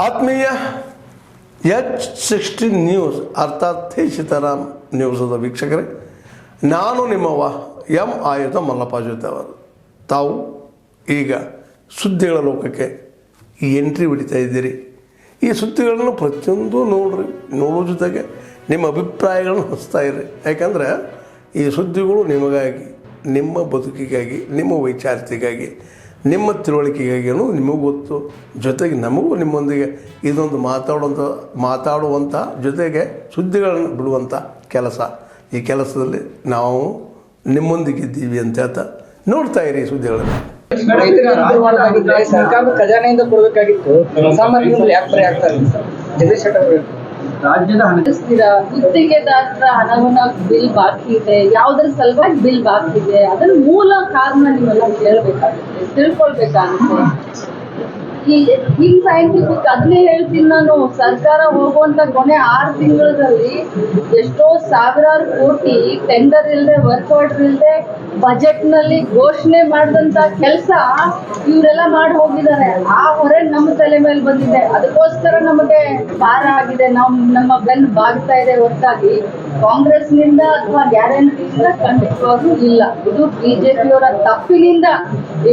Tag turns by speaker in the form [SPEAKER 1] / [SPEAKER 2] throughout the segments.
[SPEAKER 1] ಆತ್ಮೀಯ H16 news ಅರ್ಥಾತ್ ಸೀತಾರಾಮ್ ನ್ಯೂಸದ ವೀಕ್ಷಕರೇ, ನಾನು ನಿಮ್ಮವ ಎಂ ಆಯುಧ ಮಲ್ಲಪ್ಪ ಜೊತೆ ಅವರು. ತಾವು ಈಗ ಸುದ್ದಿಗಳ ಲೋಕಕ್ಕೆ ಎಂಟ್ರಿ ಹೊಡಿತಾ ಇದ್ದೀರಿ. ಈ ಸುದ್ದಿಗಳನ್ನು ಪ್ರತಿಯೊಂದು ನೋಡೋ ಜೊತೆಗೆ ನಿಮ್ಮ ಅಭಿಪ್ರಾಯಗಳನ್ನು ಹಂಚ್ತಾ ಇರಿ. ಯಾಕಂದರೆ ಈ ಸುದ್ದಿಗಳು ನಿಮಗಾಗಿ, ನಿಮ್ಮ ಬದುಕಿಗಾಗಿ, ನಿಮ್ಮ ವೈಚಾರಿಕೆಗಾಗಿ, ನಿಮ್ಮ ತಿಳುವಳಿಕೆಗಾಗಿ ಅನ್ನೋದು ನಿಮಗೂ ಗೊತ್ತು. ಜೊತೆಗೆ ನಮಗೂ ನಿಮ್ಮೊಂದಿಗೆ ಇದೊಂದು ಮಾತಾಡುವಂಥ ಜೊತೆಗೆ ಸುದ್ದಿಗಳನ್ನು ಬಿಡುವಂಥ ಕೆಲಸ. ಈ ಕೆಲಸದಲ್ಲಿ ನಾವು ನಿಮ್ಮೊಂದಿಗಿದ್ದೀವಿ ಅಂತ ಹೇಳ್ತಾ ನೋಡ್ತಾ ಇರಿ ಸುದ್ದಿಗಳನ್ನು.
[SPEAKER 2] ಸರ್ಕಾರದ ಖಜಾನೆಯಿಂದ ಕೊಡಬೇಕಾಗಿತ್ತು, ಸಾಮಾನ್ಯರು ಯಾಕೆ ಬರೀ ಆಗ್ತಾರೆ? ಜಗದೀಶ್ ಶೆಟ್ಟರ್ ರಾಜ್ಯದ
[SPEAKER 3] ಗುತ್ತಿಗೆದಾರರ ಹಣವನ್ನ ಬಿಲ್ ಬಾಕಿ ಇದೆ, ಯಾವುದರ ಸಲುವಾಗಿ ಬಿಲ್ ಬಾಕಿ ಇದೆ, ಅದರ ಮೂಲ ಕಾರಣ ನೀವೆಲ್ಲ ಕೇಳಬೇಕಾಗುತ್ತೆ, ತಿಳ್ಕೊಳ್ಬೇಕಾಗುತ್ತೆ. ಈ ಸೈಂಟಿಫಿಕ್ ಅದನ್ನೇ ಹೇಳ್ತೀನಿ ನಾನು. ಸರ್ಕಾರ ಹೋಗುವಂತ ಕೊನೆ 6 ತಿಂಗಳಲ್ಲಿ ಎಷ್ಟೋ ಸಾವಿರಾರು ಕೋಟಿ ಟೆಂಡರ್ ಇಲ್ಲದೆ, ವರ್ಕ್ ಆರ್ಡರ್ ಇಲ್ಲದೆ, ಬಜೆಟ್ ನಲ್ಲಿ ಘೋಷಣೆ ಮಾಡಿದಂತ ಕೆಲಸ ಇವರೆಲ್ಲ ಮಾಡಿ ಹೋಗಿದ್ದಾರೆ. ಆ ಹೊರೆ ನಮ್ಮ ತಲೆ ಮೇಲೆ ಬಂದಿದೆ. ಅದಕ್ಕೋಸ್ಕರ ನಮಗೆ ಭಾರ ಆಗಿದೆ, ನಮ್ಮ ಬೆನ್ನು ಬಾಗ್ತಾ ಇದೆ ಹೊರತಾಗಿ ಕಾಂಗ್ರೆಸ್ ನಿಂದ ಅಥವಾ ಗ್ಯಾರಂಟಿಯಿಂದ ಖಂಡಿತವಾಗೂ ಇಲ್ಲ. ಇದು ಬಿಜೆಪಿಯವರ ತಪ್ಪಿನಿಂದ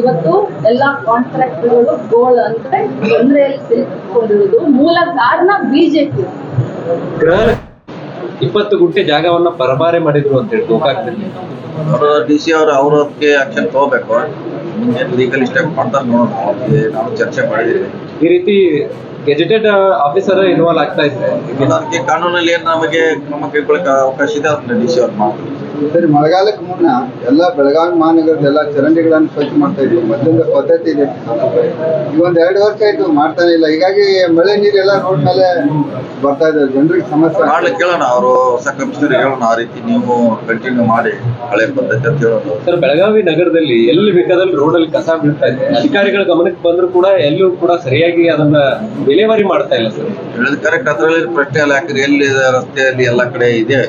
[SPEAKER 3] ಇವತ್ತು ಎಲ್ಲಾ ಕಾಂಟ್ರಾಕ್ಟ್ಗಳು ಗೋಳ್ ಅಂದ್ರೆ ತೊಂದರೆಯಲ್ಲಿ ಸಿಲುಕಿಕೊಂಡಿರುವುದು. ಮೂಲ ಕಾರಣ ಬಿಜೆಪಿ.
[SPEAKER 2] 20 ಗುಂಟೆ ಜಾಗವನ್ನ ಪರಭಾರೆ ಮಾಡಿದ್ರು ಅಂತ ಹೇಳಿ ಗೋಕಾಕದಲ್ಲಿ
[SPEAKER 4] DC ಅವ್ರಕ್ಕೆ ಆಕ್ಷನ್ ತಗೋಬೇಕು. ಲೀಗಲ್ ಸ್ಟೆಪ್ ಮಾಡ್ತಾರೆ ನೋಡೋಣ. ನಾವು ಚರ್ಚೆ ಮಾಡಿದ್ದೀವಿ.
[SPEAKER 2] ಈ ರೀತಿ ಗೆಜೆಟೆಡ್ ಆಫೀಸರ್ ಇನ್ವಾಲ್ವ್ ಆಗ್ತಾ ಇದ್ರೆ
[SPEAKER 4] ಅದಕ್ಕೆ ಕಾನೂನಲ್ಲಿ ಏನು ನಮಗೆ ಕ್ರಮ ಕೈಗೊಳ್ಳಕ್ಕೆ ಅವಕಾಶ ಇದೆ, ಅದನ್ನ DC ಅವ್ರು ಮಾಡ್ತಾರೆ.
[SPEAKER 5] ಸರಿ, ಮಳೆಗಾಲಕ್ಕೆ ಮುನ್ನ ಎಲ್ಲ ಬೆಳಗಾವಿ ಮಹಾನಗರದ ಚರಂಡಿಗಳನ್ನು ಸ್ವಚ್ಛ ಮಾಡ್ತಾ ಇದ್ವಿ. ಮೊದಲಿಂದ ಪದ್ಧತಿ ಇದೆ. ಈಗ 2 ವರ್ಷ ಆಯ್ತು ಮಾಡ್ತಾನೆ ಇಲ್ಲ. ಹೀಗಾಗಿ ಮಳೆ ನೀರೆಲ್ಲ ರೋಡ್ ಮೇಲೆ ಬರ್ತಾ ಇದೆ, ಜನರಿಗೆ ಸಮಸ್ಯೆ
[SPEAKER 4] ಮಾಡ್ಲಿಕ್ಕೆ ಕೇಳೋಣ. ಅವರು ಹೊಸ ಕಮಿಷನರ್ ಹೇಳೋಣ, ಆ ರೀತಿ ನೀವು ಕಂಟಿನ್ಯೂ ಮಾಡಿ ಹಳೆ ಪದ್ಧತಿ ಅಂತ ಹೇಳೋದು.
[SPEAKER 2] ಸರ್, ಬೆಳಗಾವಿ ನಗರದಲ್ಲಿ ಎಲ್ಲಿ ಬೇಕಾದಲ್ಲಿ ರೋಡ್ ಅಲ್ಲಿ ಕಸ ಬೀಳ್ತಾ ಇದೆ. ಅಧಿಕಾರಿಗಳ ಗಮನಕ್ಕೆ ಬಂದ್ರು ಕೂಡ ಎಲ್ಲೂ ಕೂಡ ಸರಿಯಾಗಿ ಅದನ್ನ ವಿಲೇವಾರಿ ಮಾಡ್ತಾ ಇಲ್ಲ ಸರ್.
[SPEAKER 4] ಹೇಳಿದ ಕರೆಕ್ಟ್. ಅದರಲ್ಲಿ ಪ್ರಶ್ನೆ ಅಲ್ಲ, ಯಾಕಂದ್ರೆ ಎಲ್ಲಿ ರಸ್ತೆಯಲ್ಲಿ ಎಲ್ಲ ಕಡೆ ಇದೆ,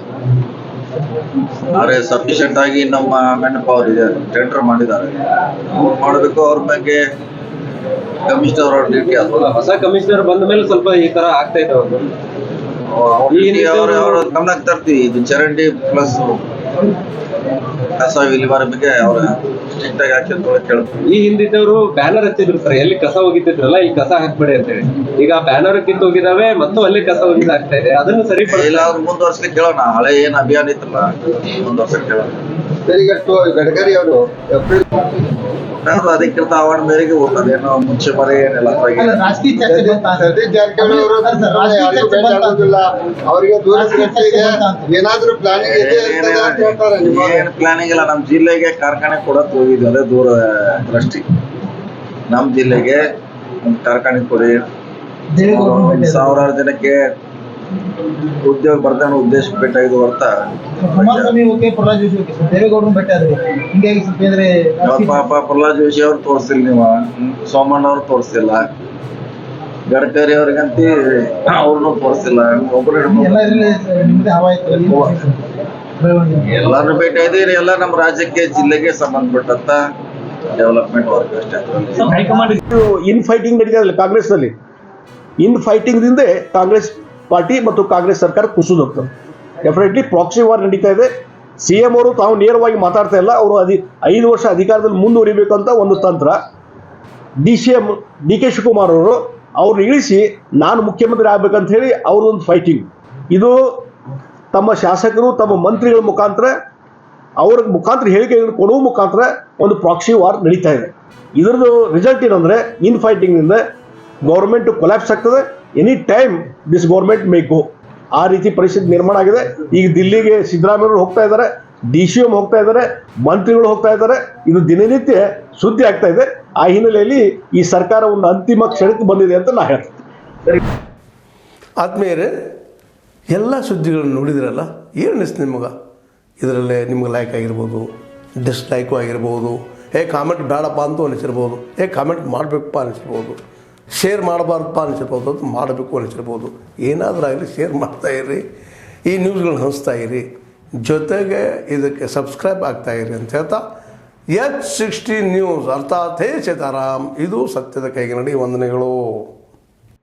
[SPEAKER 4] ಆದ್ರೆ ಸಫಿಶಿಯಂಟ್ ಆಗಿ ನಮ್ಮ ಮ್ಯಾನ್ ಪವರ್ ಇದೆ. ಟೆಂಡರ್ ಮಾಡಿದ್ದಾರೆ, ಅವ್ರು ಮಾಡಬೇಕು. ಅವ್ರ ಬಗ್ಗೆ ಕಮಿಷನರ್ ಅವ್ರ ಡ್ಯೂಟಿ ಅದು.
[SPEAKER 2] ಹೊಸ ಕಮಿಷನರ್ ಬಂದ ಮೇಲೆ ಸ್ವಲ್ಪ ಈ ತರ ಆಗ್ತಾ ಇದೆ.
[SPEAKER 4] ಅವ್ರ ಗಮನಕ್ಕೆ ತರ್ತೀವಿ. ಇದು ಚರಂಡಿ ಪ್ಲಸ್ ಕಸ ವಿಲೇವಾರಿ ಬಗ್ಗೆ ಅವ್ರ ಸ್ಟ್ರಿಕ್ಟ್ ಆಗಿ ಆಕ್ಷನ್ ತಗೊಳಕ್ ಕೇಳ್ತೀವಿ.
[SPEAKER 2] ಈ ಹಿಂದಿದ್ದವರು ಬ್ಯಾನರ್ ಹಚ್ಚಿದ್ರು ಸರ್, ಎಲ್ಲಿ ಕಸ ಹೋಗಿದ್ರಲ್ಲ ಈ ಕಸ ಹಾಕ್ಬೇಡಿ ಅಂತ ಹೇಳಿ. ಈಗ ಬ್ಯಾನರ್ ಕಿತ್ತು ಹೋಗಿದಾವೆ ಮತ್ತು ಅಲ್ಲಿ ಕಸ ಹೋಗಿದಾಗ್ತಾ ಇದೆ. ಅದನ್ನು ಸರಿಪಡಿಸಿಲ್ಲ.
[SPEAKER 4] ಅವ್ರು ಮುಂದುವರ್ಸ್ಲಿಕ್ಕೆ ಕೇಳೋಣ. ಹಳೆ ಏನ್ ಅಭಿಯಾನ ಇತ್ತಲ್ಲ, ಮುಂದುವರ್ಸಕ್ ಕೇಳೋಣ.
[SPEAKER 5] ಗಡ್ಕರಿ ಅವರು ಏಪ್ರಿಲ್
[SPEAKER 4] ಅಧಿಕೃತ ಅವಾರ್ಡ್ ಮೇರೆಗೆ ಹೋಗ್ತದೆ. ಏನೋ ಮುಂಚೆ ಮರೆ ಏನಿಲ್ಲ.
[SPEAKER 5] ಸತೀಶ್ ಜಾರಕಿಹೊಳಿ ಅವರು ಅವರಿಗೆ ದೂರ ಏನಾದ್ರೂ ಪ್ಲಾನಿಂಗ್ ಇದೆ ಅಂತ ಹೇಳ್ತಾರೆ.
[SPEAKER 4] ಏನ್ ಪ್ಲಾನಿಂಗ್ ಇಲ್ಲ. ನಮ್ ಜಿಲ್ಲೆಗೆ ಕಾರ್ಖಾನೆ ಕೊಡಕ್ ಹೋಗಿದ್ವಿ, ಅದೇ ದೂರ ದೃಷ್ಟಿ. ನಮ್ ಜಿಲ್ಲೆಗೆ ಒಂದು ಕಾರ್ಖಾನೆ ಕೊಡಿ, 1000 ಜನಕ್ಕೆ ಉದ್ಯೋಗ ಬರ್ತಾನೆ ಉದ್ದೇಶ ಬೇಕಾಗಿದ್ದು ಹೊರತ. ಪಾಪ ಪ್ರಹ್ಲಾದ್ ಜೋಶಿ ಅವ್ರು ತೋರಿಸಿಲ್ಲ, ನೀವು ಸೋಮಣ್ಣ ಅವ್ರು ತೋರಿಸಿಲ್ಲ, ಗಡ್ಕರಿ ಅವ್ರಿಗಂತ ಅವ್ರನ್ನೂ ತೋರಿಸಿಲ್ಲ. ಒಬ್ಬರು ಎಲ್ಲಾರು ಭೇಟಿ ಇದ್ದೀರಿ. ಎಲ್ಲ ನಮ್ಮ ರಾಜ್ಯಕ್ಕೆ, ಜಿಲ್ಲೆಗೆ ಸಂಬಂಧಪಟ್ಟಂತ ಡೆವಲಪ್ಮೆಂಟ್ ವರ್ಕ್ ಅಷ್ಟೇ.
[SPEAKER 6] ಇನ್ ಫೈಟಿಂಗ್ ನಡೀತಾ ಇಲ್ಲ ಕಾಂಗ್ರೆಸ್ ನಲ್ಲಿ. ಇನ್ ಫೈಟಿಂಗ್ ದಿಂದ ಕಾಂಗ್ರೆಸ್ ಪಾರ್ಟಿ ಮತ್ತು ಕಾಂಗ್ರೆಸ್ ಸರ್ಕಾರ ಕುಸಿದೋಗ್ತದೆ. ಡೆಫಿನೆಟ್ಲಿ ಪ್ರಾಕ್ಸಿ ವಾರ್ ನಡೀತಾ ಇದೆ. CM ಅವರು ತಾವು ನೇರವಾಗಿ ಮಾತಾಡ್ತಾ ಇಲ್ಲ. ಅವರು 5 ವರ್ಷ ಅಧಿಕಾರದಲ್ಲಿ ಮುಂದುವರಿಬೇಕಂತ ಒಂದು ತಂತ್ರ. DK ಶಿವಕುಮಾರ್ ಅವರು ಅವ್ರನ್ನ ಇಳಿಸಿ ನಾನು ಮುಖ್ಯಮಂತ್ರಿ ಆಗ್ಬೇಕಂತ ಹೇಳಿ ಅವ್ರದೊಂದು ಫೈಟಿಂಗ್. ಇದು ತಮ್ಮ ಶಾಸಕರು, ತಮ್ಮ ಮಂತ್ರಿಗಳ ಮುಖಾಂತರ, ಅವ್ರ ಮುಖಾಂತರ ಹೇಳಿಕೆಗಳನ್ನು ಕೊಡುವ ಮುಖಾಂತರ ಒಂದು ಪ್ರಾಕ್ಸಿ ವಾರ್ ನಡೀತಾ ಇದೆ. ಇದರದ್ದು ರಿಸಲ್ಟ್ ಏನಂದ್ರೆ, ಇನ್ ಫೈಟಿಂಗ್ನಿಂದ ಗೌರ್ಮೆಂಟ್ ಕೊಲ್ಯಾಪ್ಸ್ ಆಗ್ತದೆ. Any time this government may go. ಆ ರೀತಿ ಪರಿಸ್ಥಿತಿ ನಿರ್ಮಾಣ ಆಗಿದೆ. ಈಗ ದಿಲ್ಲಿಗೆ ಸಿದ್ದರಾಮಯ್ಯವರು ಹೋಗ್ತಾ ಇದ್ದಾರೆ, DCM ಹೋಗ್ತಾ ಇದ್ದಾರೆ, ಮಂತ್ರಿಗಳು ಹೋಗ್ತಾ ಇದ್ದಾರೆ. ಇದು ದಿನನಿತ್ಯ ಸುದ್ದಿ ಆಗ್ತಾ ಇದೆ. ಆ ಹಿನ್ನೆಲೆಯಲ್ಲಿ ಈ ಸರ್ಕಾರ ಒಂದು ಅಂತಿಮ ಕ್ಷಣಕ್ಕೆ ಬಂದಿದೆ ಅಂತ ನಾ ಹೇಳ್ತೀನಿ.
[SPEAKER 1] ಆದ್ಮೇಲೆ ಎಲ್ಲ ಸುದ್ದಿಗಳನ್ನು ನೋಡಿದ್ರಲ್ಲ, ಏನು ಅನಿಸ್ತು ನಿಮಗೆ? ಇದರಲ್ಲೇ ನಿಮ್ಗೆ ಲೈಕ್ ಆಗಿರ್ಬೋದು, ಡಿಸ್ಲೈಕು ಆಗಿರ್ಬೋದು, ಕಾಮೆಂಟ್ ಬೇಡಪ್ಪ ಅಂತೂ ಅನಿಸಿರ್ಬೋದು, ಕಾಮೆಂಟ್ ಮಾಡಬೇಕಪ್ಪ ಅನಿಸಿರ್ಬೋದು, ಶೇರ್ ಮಾಡಬಾರ್ದಪ್ಪ ಅನಿಸಿರ್ಬೋದು, ಅದು ಮಾಡಬೇಕು ಅನಿಸಿರ್ಬೋದು. ಏನಾದರೂ ಆಗಲಿ ಶೇರ್ ಮಾಡ್ತಾಯಿರಿ, ಈ ನ್ಯೂಸ್ಗಳನ್ನ ಹಂಚ್ತಾ ಇರಿ, ಜೊತೆಗೆ ಇದಕ್ಕೆ ಸಬ್ಸ್ಕ್ರೈಬ್ ಆಗ್ತಾಯಿರಿ ಅಂತ ಹೇಳ್ತಾ H16 ನ್ಯೂಸ್ ಅರ್ಥಾತ್ ಸೀತಾರಾಮ್, ಇದು ಸತ್ಯದ ಕೈಗೆ ನಡಿ. ವಂದನೆಗಳು.